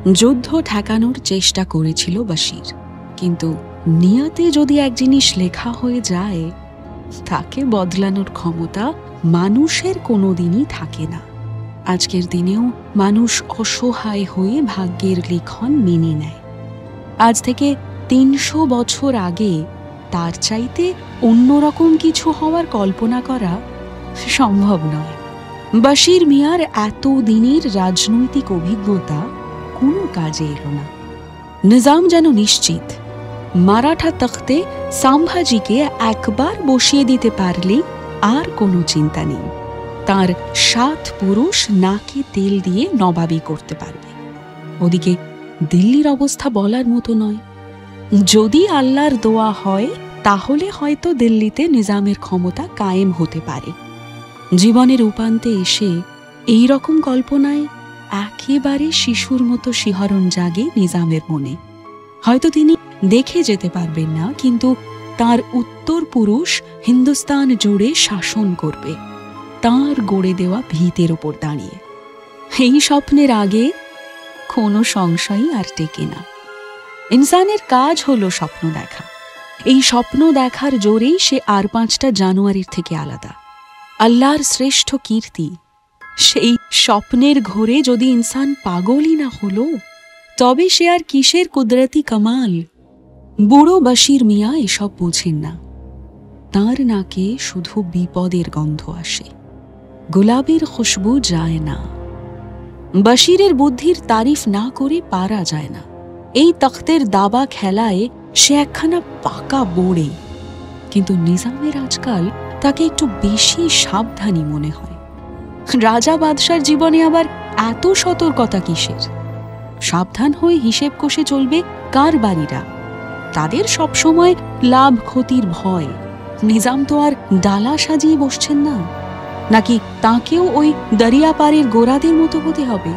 যুদ্ধ ঠেকানোর চেষ্টা করেছিল বশির, কিন্তু নিয়তে যদি এক জিনিস লেখা হয়ে যায় তাকে বদলানোর ক্ষমতা মানুষের কোনোদিনই থাকে না। আজকের দিনেও মানুষ অসহায় হয়ে ভাগ্যের লিখন মেনে নেয়। আজ থেকে ৩০০ বছর আগে তার চাইতে অন্যরকম কিছু হওয়ার কল্পনা করা সম্ভব নয়। বশির মিয়ার এত দিনের রাজনৈতিক অভিজ্ঞতা কোনো কাজে এলো না। নিজাম যেন নিশ্চিত মারাঠা তখ্তে সাম্ভাজিকে একবার বসিয়ে দিতে পারলে আর কোনো চিন্তা নেই। তার ৭ পুরুষ নাকে তেল দিয়ে নবাবি করতে পারবে। ওদিকে দিল্লির অবস্থা বলার মতো নয়। যদি আল্লাহর দোয়া হয় তাহলে হয়তো দিল্লিতে নিজামের ক্ষমতা কায়েম হতে পারে। জীবনের উপান্তে এসে এই রকম কল্পনায় একেবারে শিশুর মতো শিহরণ জাগে নিজামের মনে। হয়তো তিনি দেখে যেতে পারবেন না, কিন্তু তার উত্তর পুরুষ হিন্দুস্তান জুড়ে শাসন করবে তাঁর গড়ে দেওয়া ভিতের উপর দাঁড়িয়ে। এই স্বপ্নের আগে কোনো সংশয় আর টেকে না। ইনসানের কাজ হলো স্বপ্ন দেখা। এই স্বপ্ন দেখার জোরেই সে আর ৫টা জানুয়ারির থেকে আলাদা। আল্লাহর শ্রেষ্ঠ কীর্তি, সেই স্বপ্নের ঘোরে যদি ইনসান পাগলই না হলো তবে সে আর কিসের কুদরতি কামাল। বুড়ো বশির মিয়া এসব বোঝেন না। তাঁর নাকে শুধু বিপদের গন্ধ আসে, গোলাপের খুশবু যায় না। বশিরের বুদ্ধির তারিফ না করে পারা যায় না। এই তখ্তের দাবা খেলায় সে একখানা পাকা বোড়ে, কিন্তু নিজামের আজকাল তাকে একটু বেশি সাবধানী মনে হয়। রাজা বাদশার জীবনে আবার এত সতর্কতা কিসের? সাবধান হয়ে হিসেব কষে চলবে কারবারিরা, তাদের সবসময় লাভ ক্ষতির ভয়। নিজাম তো আর ডালা সাজিয়ে বসছেন না, নাকি তাকেও ওই দরিয়া পারের গোরাদের মতো হতে হবে,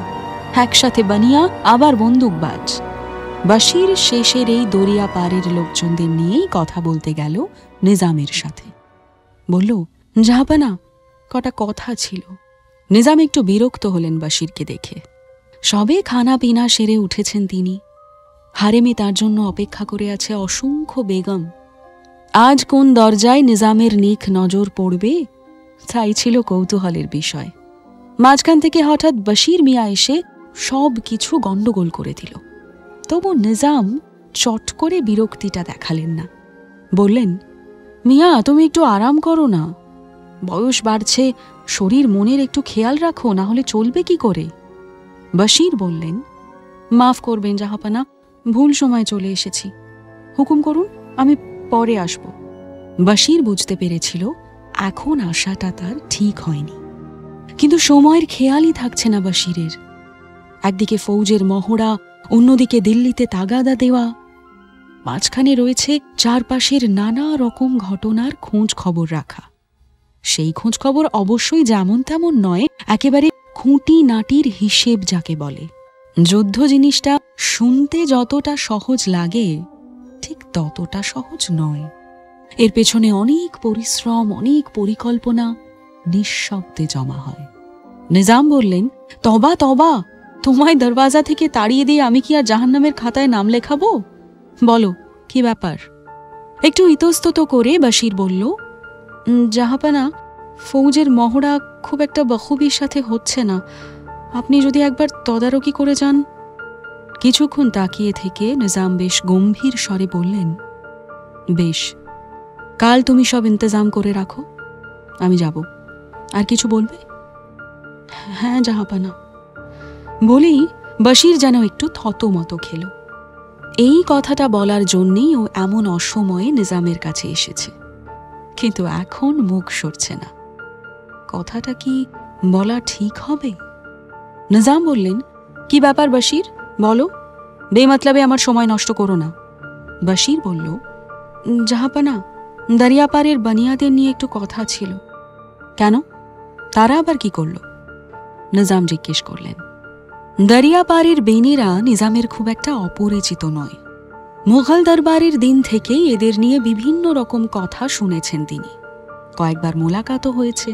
একসাথে বানিয়া আবার বন্দুকবাজ? বশির শেষের এই দরিয়া পারের লোকজনদের নিয়েই কথা বলতে গেল নিজামের সাথে। বলল, জাহাপানা, কটা কথা ছিল। নিজাম একটু বিরক্ত হলেন বশিরকে দেখে। সবে খানা পিনা সেরে উঠেছেন তিনি। হারেমে তার জন্য অপেক্ষা করে আছে অসংখ্য বেগম। আজ কোন দরজায় নিজামের নিখ নজর পড়বে তাই ছিল কৌতূহলের বিষয়। মাঝখান থেকে হঠাৎ বশির মিয়া এসে সব কিছু গন্ডগোল করে দিল। তবু নিজাম চট করে বিরক্তিটা দেখালেন না। বললেন, মিয়া, তুমি একটু আরাম করো না। বয়স বাড়ছে, শরীর মনের একটু খেয়াল রাখো, না হলে চলবে কি করে? বশির বললেন, মাফ করবেন জাহাপানা, ভুল সময় চলে এসেছি। হুকুম করুন, আমি পরে আসব। বশির বুঝতে পেরেছিল এখন আসাটা তার ঠিক হয়নি, কিন্তু সময়ের খেয়ালই থাকছে না বশিরের। একদিকে ফৌজের মহড়া, অন্যদিকে দিল্লিতে তাগাদা দেওয়া, মাঝখানে রয়েছে চারপাশের নানা রকম ঘটনার খোঁজ খবর রাখা। সেই খোঁজ খবর অবশ্যই যেমন তেমন নয়, একেবারে খুঁটি নাটির হিসেব যাকে বলে। যুদ্ধ জিনিসটা শুনতে যতটা সহজ লাগে ঠিক ততটা সহজ নয়। এর পেছনে অনেক পরিশ্রম, অনেক পরিকল্পনা নিঃশব্দে জমা হয়। নিজাম বললেন, তবা তবা, তোমায় দরওয়াজা থেকে তাড়িয়ে দিয়ে আমি কি আর জাহান্নামের খাতায় নাম লেখাবো? বলো, কি ব্যাপার? একটু ইতস্তত করে বশির বলল, জাহাপানা, ফৌজের মহড়া খুব একটা বখুবির সাথে হচ্ছে না। আপনি যদি একবার তদারকি করে যান। কিছুক্ষণ তাকিয়ে থেকে নিজাম বেশ গম্ভীর স্বরে বললেন, বেশ, কাল তুমি সব ইন্তজাম করে রাখো, আমি যাব। আর কিছু বলবে? হ্যাঁ জাহাপানা। বলেই বশির যেন একটু থতমত খেল। এই কথাটা বলার জন্যেই ও এমন অসময়ে নিজামের কাছে এসেছে, কিন্তু এখন মুখ সরছে না। কথাটা কি বলা ঠিক হবে? নিজাম বললেন, কি ব্যাপার বশির, বলো, বেমতলবে আমার সময় নষ্ট করো না। বশির বলল, জাহাপানা, দরিয়াপাড়ের বানিয়াদের নিয়ে একটু কথা ছিল। কেন? তারা আবার কি করল? নিজাম জিজ্ঞেস করলেন। দরিয়াপাড়ের বেনেরা নিজামের খুব একটা অপরিচিত নয়। মুঘল দরবারের দিন থেকেই এদের নিয়ে বিভিন্ন রকম কথা শুনেছেন তিনি। কয়েকবার মোলাকাতও হয়েছে।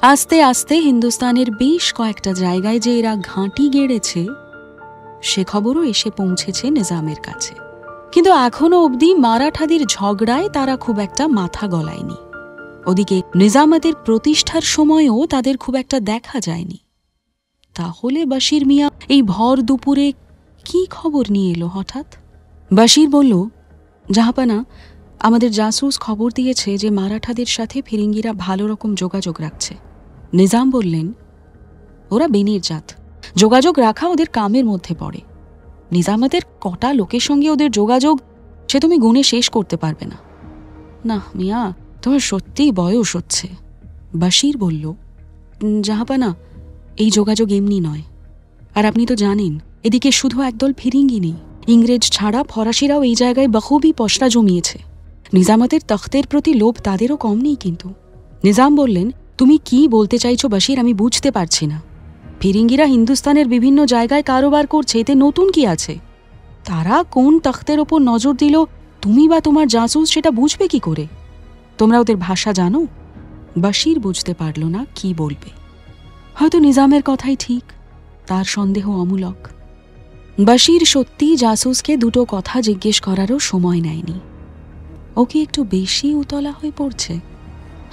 আস্তে আস্তে হিন্দুস্তানের বেশ কয়েকটা জায়গায় যে এরা ঘাঁটি গেড়েছে সে খবরও এসে পৌঁছেছে নিজামের কাছে। কিন্তু এখনো অবধি মারাঠাদের ঝগড়ায় তারা খুব একটা মাথা গলায়নি। ওদিকে নিজামাতের প্রতিষ্ঠার সময়ও তাদের খুব একটা দেখা যায়নি। তাহলে বাশির মিয়া এই ভর দুপুরে কি খবর নিয়ে এলো হঠাৎ? বাশির বলল, জাহাপানা, আমাদের জাসুস খবর দিয়েছে যে মারাঠাদের সাথে ফিরিঙ্গিরা ভালো রকম যোগাযোগ রাখছে। নিজাম বললেন, ওরা বেনির জাত, যোগাযোগ রাখা ওদের কামের মধ্যে পড়ে। নিজামাতের কটা লোকের সঙ্গে ওদের যোগাযোগ সে তুমি গুণে শেষ করতে পারবে না। না মিয়া, তোমার সত্যিই বয়স হচ্ছে। বাশির বলল, জাহাপানা, এই যোগাযোগ এমনি নয়। আর আপনি তো জানেন এদিকে শুধু একদল ফিরিঙ্গি নেই, ইংরেজ ছাড়া ফরাসিরাও এই জায়গায় বহুবই পশরা জমিয়েছে। নিজামাতের তখ্তের প্রতি লোভ তাদেরও কম নেই। কিন্তু নিজাম বললেন, তুমি কি বলতে চাইছো বাশির, আমি বুঝতে পারছি না। ফিরিঙ্গিরা হিন্দুস্তানের বিভিন্ন জায়গায় কারোবার করছে, এতে নতুন কি আছে? তারা কোন তখ্তের ওপর নজর দিল তুমি বা তোমার জাসুস সেটা বুঝবে কি করে? তোমরা ওদের ভাষা জানো? বাশির বুঝতে পারল না কি বলবে। হয়তো নিজামের কথাই ঠিক, তার সন্দেহ অমূলক। বাশির সত্যি জাসুসকে দুটো কথা জিজ্ঞেস করারও সময় নেয়নি। ওকে একটু বেশি উতলা হয়ে পড়ছে।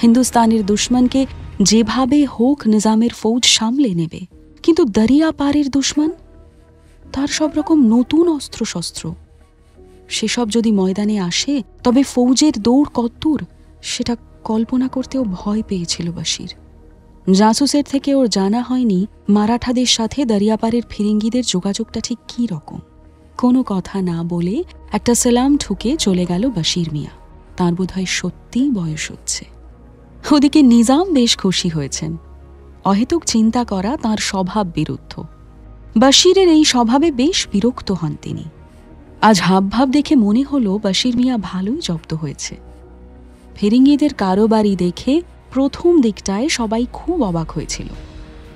হিন্দুস্তানের দুশ্মনকে যেভাবে হোক নিজামের ফৌজ সামলে নেবে, কিন্তু দরিয়া পারের দুশ্মন, তার সব রকম নতুন অস্ত্রশস্ত্র, সেসব যদি ময়দানে আসে তবে ফৌজের দৌড় কদ্দূর সেটা কল্পনা করতেও ভয় পেয়েছিল বাশির। জাসুসের থেকে ওর জানা হয়নি মারাঠাদের সাথে দরিয়াপাড়ের ফিরিঙ্গিদের যোগাযোগটা ঠিক কী রকম। কোনো কথা না বলে একটা সালাম ঠুকে চলে গেল বাশির মিয়া। তাঁর বোধহয় সত্যিই বয়স হচ্ছে। ওদিকে নিজাম বেশ খুশি হয়েছেন। অহেতুক চিন্তা করা তাঁর স্বভাব বিরুদ্ধ। বাশিরের এই স্বভাবে বেশ বিরক্ত হন তিনি। আজ হাবভাব দেখে মনে হলো বাশির মিয়া ভালোই জব্দ হয়েছে। ফিরিঙ্গিদের কারোবারি দেখে প্রথম দিকটায় সবাই খুব অবাক হয়েছিল।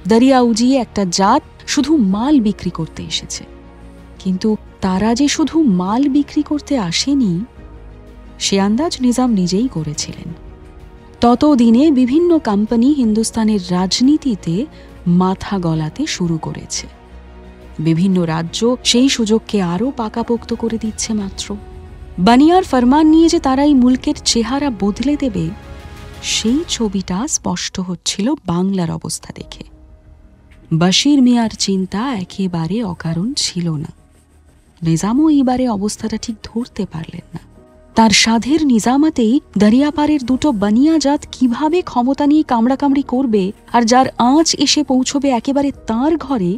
দরিয়া উজিয়ে একটা জাত শুধু মাল বিক্রি করতে এসেছে। কিন্তু তারা যে শুধু মাল বিক্রি করতে আসেনি সে আন্দাজ নিজাম নিজেই করেছিলেন। ততদিনে বিভিন্ন কোম্পানি হিন্দুস্তানের রাজনীতিতে মাথা গলাতে শুরু করেছে। বিভিন্ন রাজ্য সেই সুযোগকে আরও পাকাপোক্ত করে দিচ্ছে মাত্র। বানিয়ার ফরমান নিয়ে যে তারা এই মুলকের চেহারা বদলে দেবে, সেই ছবিটা স্পষ্ট হচ্ছিল বাংলার অবস্থা দেখে। বাশির মিয়ার চিন্তা একেবারে অকারণ ছিল না। নিজামও এইবারে অবস্থাটা ঠিক ধরতে পারলেন না। তার সাধের নিজামাতেই দরিয়াপাড়ের দুটো বানিয়া জাত কিভাবে ক্ষমতা নিয়ে কামড়াকামড়ি করবে আর যার আঁচ এসে পৌঁছবে একেবারে তাঁর ঘরে,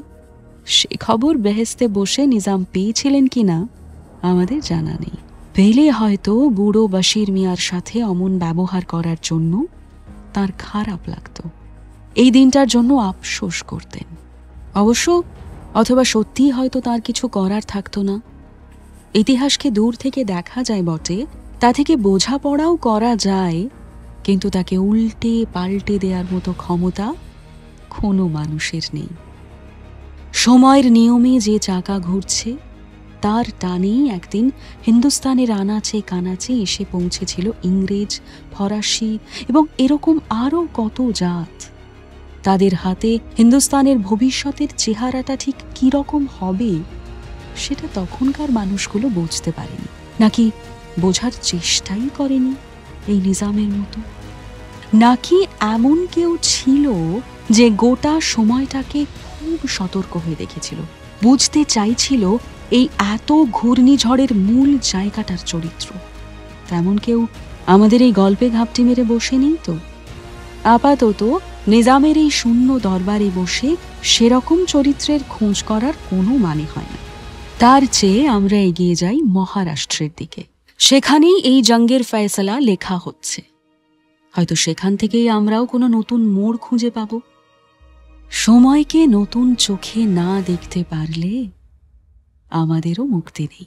সে খবর বেহেস্তে বসে নিজাম পেয়েছিলেন কিনা আমাদের জানা নেই। পেলে হয়তো বুড়ো বাশির মিয়ার সাথে অমন ব্যবহার করার জন্য তার খারাপ লাগত, এই দিনটার জন্য আফসোস করতেন। অবশ্য অথবা সত্যিই হয়তো তার কিছু করার থাকতো না। ইতিহাসকে দূর থেকে দেখা যায় বটে, তা থেকে বোঝাপড়াও করা যায়, কিন্তু তাকে উল্টে পাল্টে দেওয়ার মতো ক্ষমতা কোনো মানুষের নেই। সময়ের নিয়মে যে চাকা ঘুরছে তার টানেই একদিন হিন্দুস্তানের আনাচে কানাচে এসে পৌঁছেছিল ইংরেজ, ফরাসি এবং এরকম আরও কত জাত। তাদের হাতে হিন্দুস্তানের ভবিষ্যতের চেহারাটা ঠিক কীরকম হবে সেটা তখনকার মানুষগুলো বুঝতে পারেনি, নাকি বোঝার চেষ্টাই করেনি এই নিজামের মতো। নাকি এমন কেউ ছিল যে গোটা সময়টাকে খুব সতর্ক হয়ে দেখেছিল, বুঝতে চাইছিল এই এত ঘূর্ণিঝড়ের মূল জায়গাটার চরিত্র। তেমন কেউ আমাদের এই গল্পে ঘাপটি মেরে বসে নেই তো। আপাতত নিজামের এই শূন্য দরবারে বসে সেরকম চরিত্রের খোঁজ করার কোনো মানে হয় না। তার চেয়ে আমরা এগিয়ে যাই মহারাষ্ট্রের দিকে। সেখানেই এই জঙ্গের ফয়সালা লেখা হচ্ছে। হয়তো সেখান থেকেই আমরাও কোনো নতুন মোড় খুঁজে পাব। সময়কে নতুন চোখে না দেখতে পারলে আমাদেরও মুক্তি নেই।